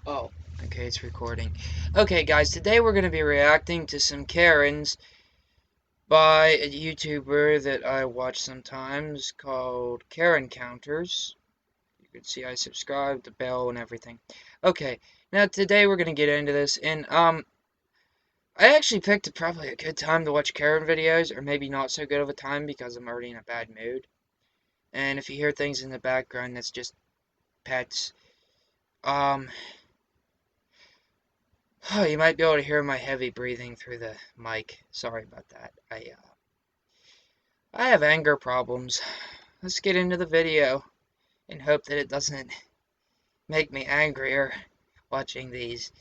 Oh, okay, it's recording. Okay, guys, today we're going to be reacting to some Karens by a YouTuber that I watch sometimes called Karen Counters. You can see I subscribe, the bell, and everything. Okay, now today we're going to get into this, and I actually picked probably a good time to watch Karen videos, or maybe not so good of a time because I'm already in a bad mood. And if you hear things in the background, that's just pets. Oh, you might be able to hear my heavy breathing through the mic. Sorry about that. I have anger problems. Let's get into the video and hope that it doesn't make me angrier watching these.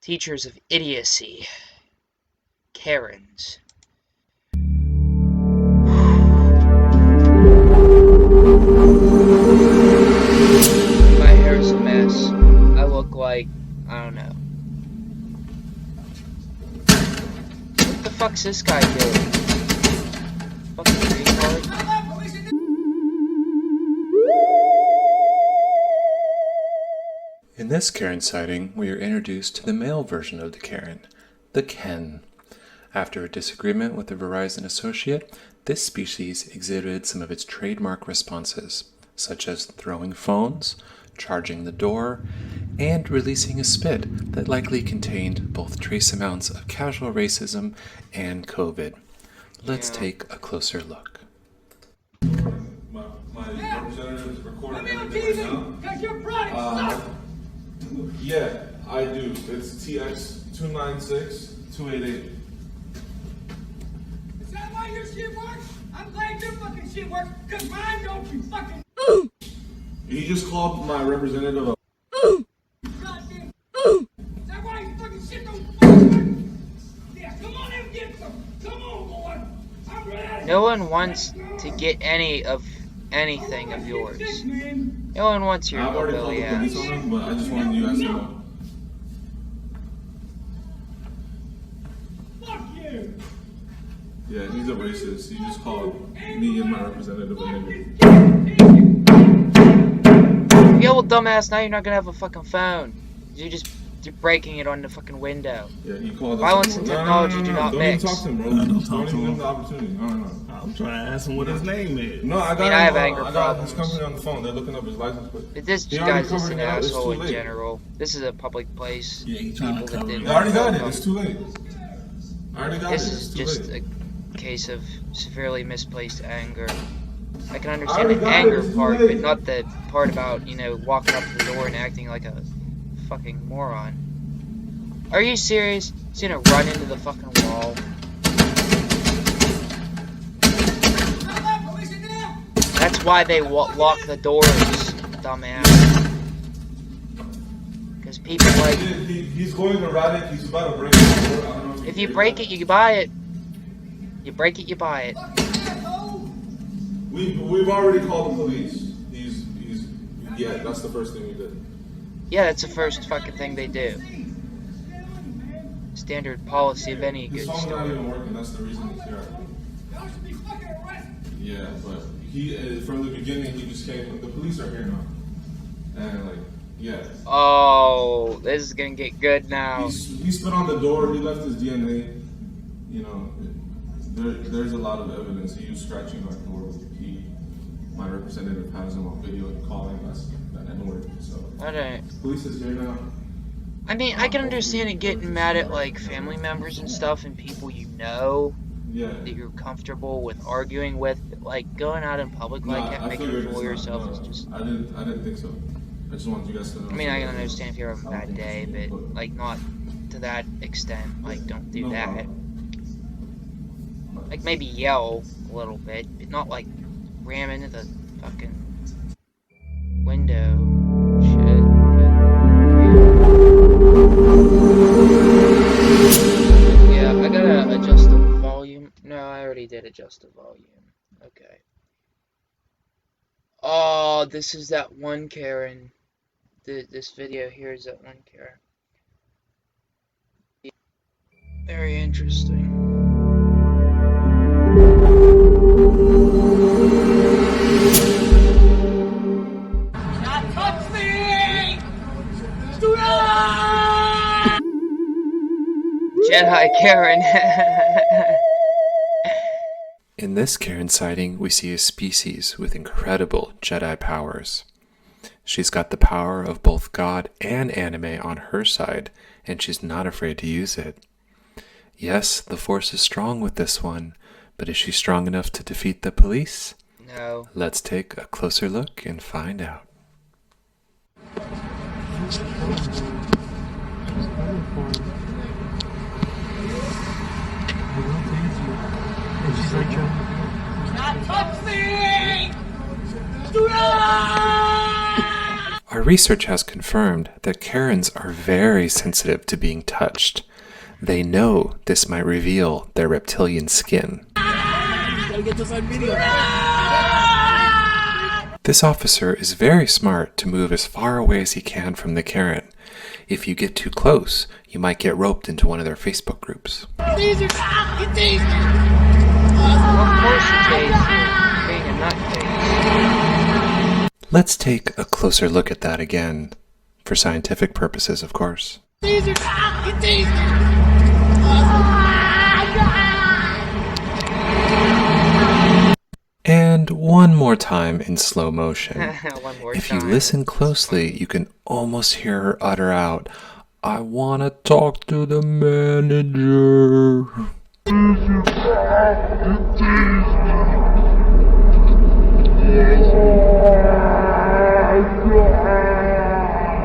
Teachers of idiocy. Karens. My hair's a mess. I look like, I don't know. What the fuck's this guy doing? Fucking retard. In this Karen sighting, we are introduced to the male version of the Karen, the Ken. After a disagreement with a Verizon associate, this species exhibited some of its trademark responses, such as throwing phones, charging the door, and releasing a spit that likely contained both trace amounts of casual racism and COVID. Let's take a closer look. My representative is recording everything right now. Yeah, I do. It's TX 296-288. Is that why your shit works? I'm glad your fucking shit works, cause mine don't, you fucking He just called my representative a goddamn Is that why your fucking shit don't fucking work? Yeah, come on and get some. Come on, boy. I'm ready. No one wants to get anything of yours. No one wants your I've already called hillbilly the police ass. on him, but I just wanted you guys to know. Fuck you. Yeah, he's a racist. He just called me and my representative a nigger. Yeah, well, dumbass, now you're not gonna have a fucking phone. You're breaking it on the fucking window. Yeah, he called us. Violence and technology do not don't mix. Don't even talk to him, bro. Don't Don't talk to even give him. him the opportunity. No. I'm trying to ask him what his name is. No, I got I him. have anger I got his problems. company on the phone. They're looking up his license plate. But this He already guy's just covered an it up. It's asshole too in late. general. This is a public place. Yeah, he trying to People that cover didn't it. I already got it. welcome. It's too late. I already got This it. It's is too just late. a case of severely misplaced anger. I can understand already the got it. anger It's too part, late. but not the part about, you know, walking up to the door and acting like a fucking moron. Are you serious? He's gonna run into the fucking wall. That's why they lock the doors, dumbass. Because people like... He's going erratic. He's about to break the door. I don't know If you break it, you buy it. You break it, you buy it. We've already called the police. Yeah, that's the first thing we did. Yeah, that's the first fucking thing they do. Standard policy of any His good phone's not store. even working. That's the reason he's here. Y'all should be fucking arrested. Yeah, but he from the beginning he just came. The police are here now, and like, yeah. Oh, this is gonna get good now. He spit on the door. He left his DNA. You know, there's a lot of evidence. He was scratching our door. My representative has him on video calling us the N-word. So Alright. police is here now. I mean, I can understand it getting mad at, like, family members and stuff and people you know Yeah. that you're comfortable with arguing with, but, like, going out in public like that, making a fool of yourself is just... I didn't think so. I just wanted you guys to know. I mean, I can understand if you're having a bad day, but, like, not to that extent. Like, don't do that. Like, maybe yell a little bit, but not, like, ram into the fucking window. Shit. Yeah, I gotta adjust the volume. No, I already did adjust the volume. Okay. Oh, this is that one Karen. This video here is that one Karen. Very interesting. Jedi Karen. In this Karen sighting, we see a species with incredible Jedi powers. She's got the power of both God and anime on her side, and she's not afraid to use it. Yes, the Force is strong with this one, but is she strong enough to defeat the police? No. Let's take a closer look and find out. Touch me! Do not! Our research has confirmed that Karens are very sensitive to being touched. They know this might reveal their reptilian skin. This officer is very smart to move as far away as he can from the Karen. If you get too close, you might get roped into one of their Facebook groups. Of course he tased you. Being a nutcase. Let's take a closer look at that again, for scientific purposes, of course. And one more time in slow motion. One more If time. you listen closely, you can almost hear her utter out, "I want to talk to the manager."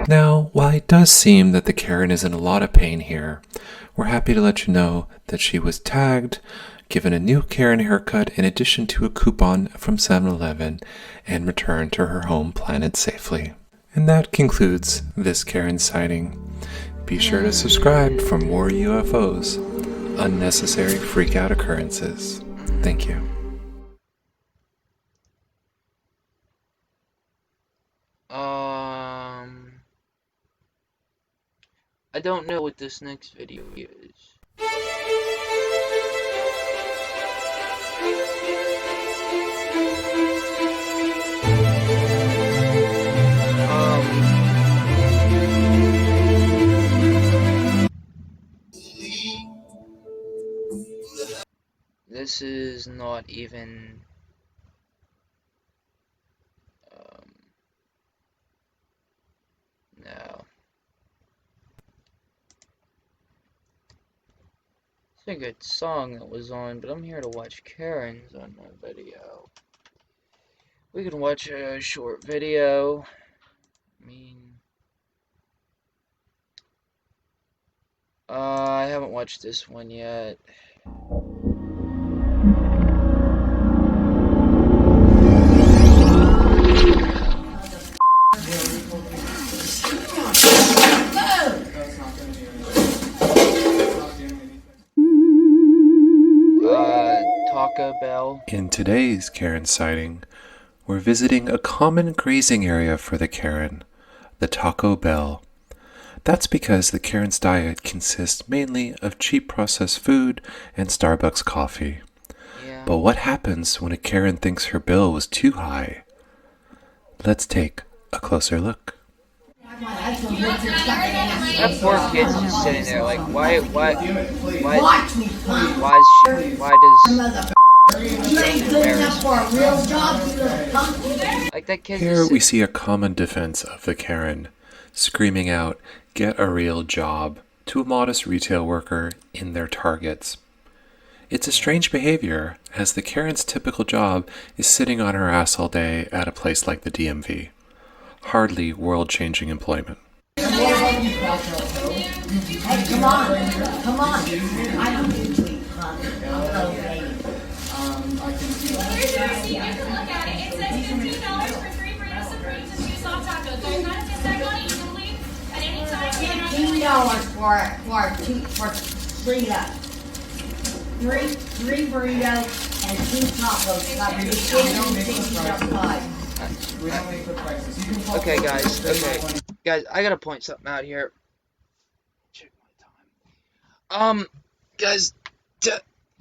Now, while it does seem that the Karen is in a lot of pain here, we're happy to let you know that she was tagged, given a new Karen haircut in addition to a coupon from 7-Eleven, and returned to her home planet safely. And that concludes this Karen sighting. Be sure to subscribe for more UFOs, unnecessary freakout occurrences. Thank you. I don't know what this next video is. This is not even no. It's a good song that was on, but I'm here to watch Karen's on my video. We can watch a short video. I haven't watched this one yet. Taco Bell. In today's Karen sighting, we're visiting a common grazing area for the Karen, the Taco Bell. That's because the Karen's diet consists mainly of cheap processed food and Starbucks coffee. Yeah. But what happens when a Karen thinks her bill was too high? Let's take a closer look. That poor kid's just sitting there like, why does like that kid? Here we see a common defense of the Karen, screaming out, "Get a real job," to a modest retail worker in their targets. It's a strange behavior, as the Karen's typical job is sitting on her ass all day at a place like the DMV. Hardly world-changing employment. Come on. I don't do tweet, honey. I'm an old lady. Here's your receipt. You can look at it. It says $15 for 3 burrito supremes and 2 soft tacos. So you're gonna sit there on easily at any time. $15 for three burritos and 2 tacos. We don't make the prices. You can Okay, guys. Okay, guys. I gotta point something out here. Check my time. Guys,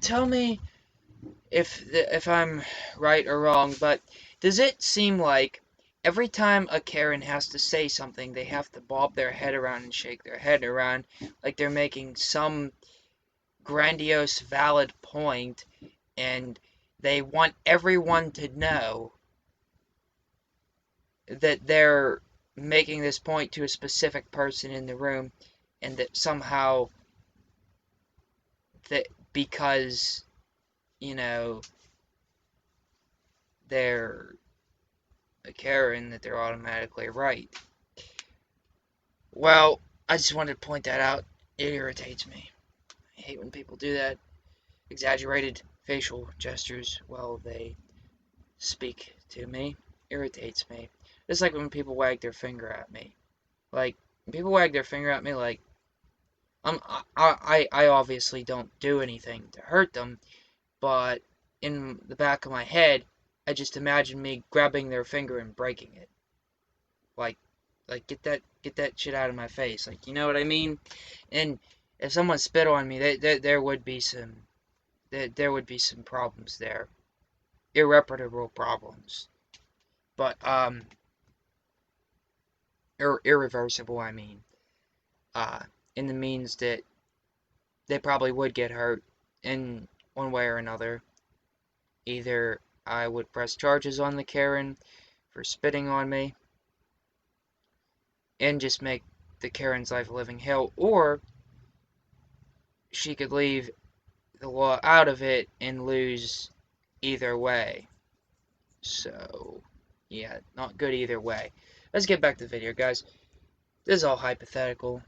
tell me if I'm right or wrong, but does it seem like every time a Karen has to say something, they have to bob their head around and shake their head around, like they're making some grandiose, valid point, and they want everyone to know that they're making this point to a specific person in the room, and that somehow that because, you know, they're a Karen, that they're automatically right. Well, I just wanted to point that out. It irritates me. I hate when people do that. Exaggerated facial gestures while they speak to me irritates me. It's like when people wag their finger at me. Like, when people wag their finger at me, like, I obviously don't do anything to hurt them, but in the back of my head, I just imagine me grabbing their finger and breaking it. Like, get that shit out of my face. Like, you know what I mean? And if someone spit on me, there would be some there would be some problems there, irreparable problems. But irreversible. I mean, in the means that they probably would get hurt in one way or another. Either I would press charges on the Karen for spitting on me and just make the Karen's life a living hell, or she could leave the law out of it and lose either way. So, yeah, not good either way. Let's get back to the video, guys. This is all hypothetical.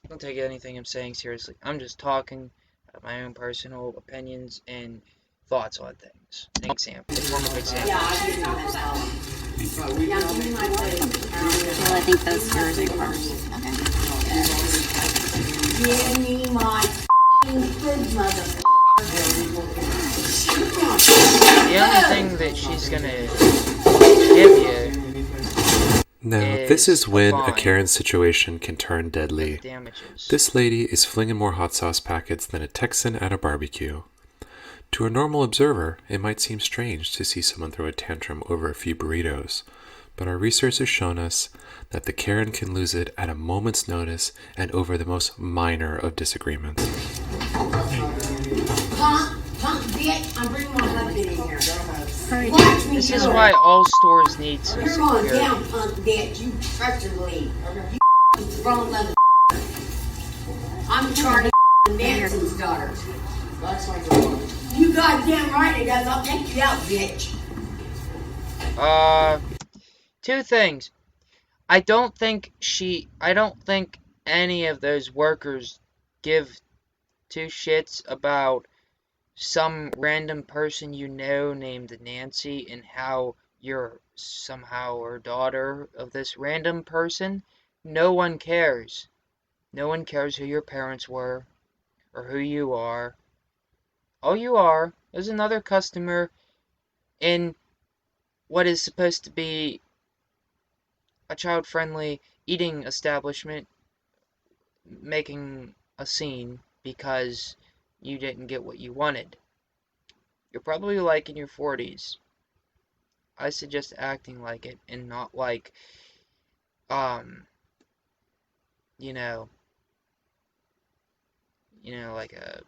Don't take anything I'm saying seriously. I'm just talking about my own personal opinions and thoughts on things. An example. A form of example. Yeah, I didn't know that. Now give me my food. Well, I think those yours are first. Okay. Give me my food, motherfucker. The only thing that she's gonna give you Now, this is when a Karen situation can turn deadly. damages. This lady is flinging more hot sauce packets than a Texan at a barbecue. To a normal observer, it might seem strange to see someone throw a tantrum over a few burritos, but our research has shown us that the Karen can lose it at a moment's notice and over the most minor of disagreements. Punk bitch, I'm bringing my husband in here. Hurry. Watch me This do is it. why all stores need some You're going security. down, punk bitch. You trust your lead. You wrong mother. I'm Charlie Manson's daughter. You goddamn right it does. I'll take you out, bitch. Two things. I don't think any of those workers give two shits about some random person you know named Nancy and how you're somehow a daughter of this random person. No one cares. No one cares who your parents were or who you are. All you are is another customer in what is supposed to be a child-friendly eating establishment making a scene because you didn't get what you wanted. You're probably like in your 40s. I suggest acting like it and not like, you know, like a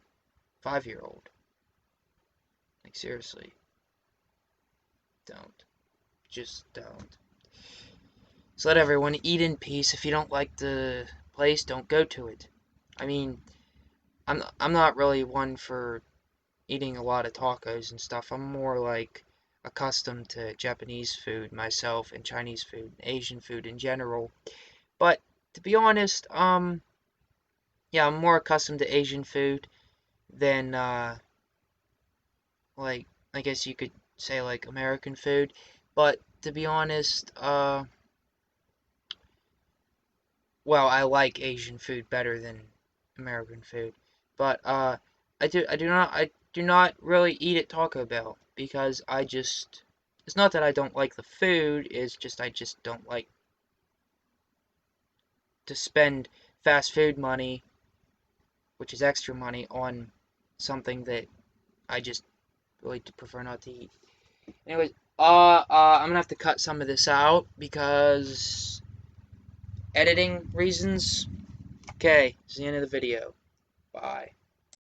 5-year-old. Like, seriously. Don't. Just don't. Just let everyone eat in peace. If you don't like the place, don't go to it. I mean, I'm not really one for eating a lot of tacos and stuff. I'm more like accustomed to Japanese food myself and Chinese food, Asian food in general. But to be honest, yeah, I'm more accustomed to Asian food than like I guess you could say like American food. But to be honest, well, I like Asian food better than American food. But I do not really eat at Taco Bell because it's not that I don't like the food, it's just I just don't like to spend fast food money, which is extra money, on something that I just really prefer not to eat. Anyways, I'm gonna have to cut some of this out because editing reasons. Okay, this is the end of the video. Bye.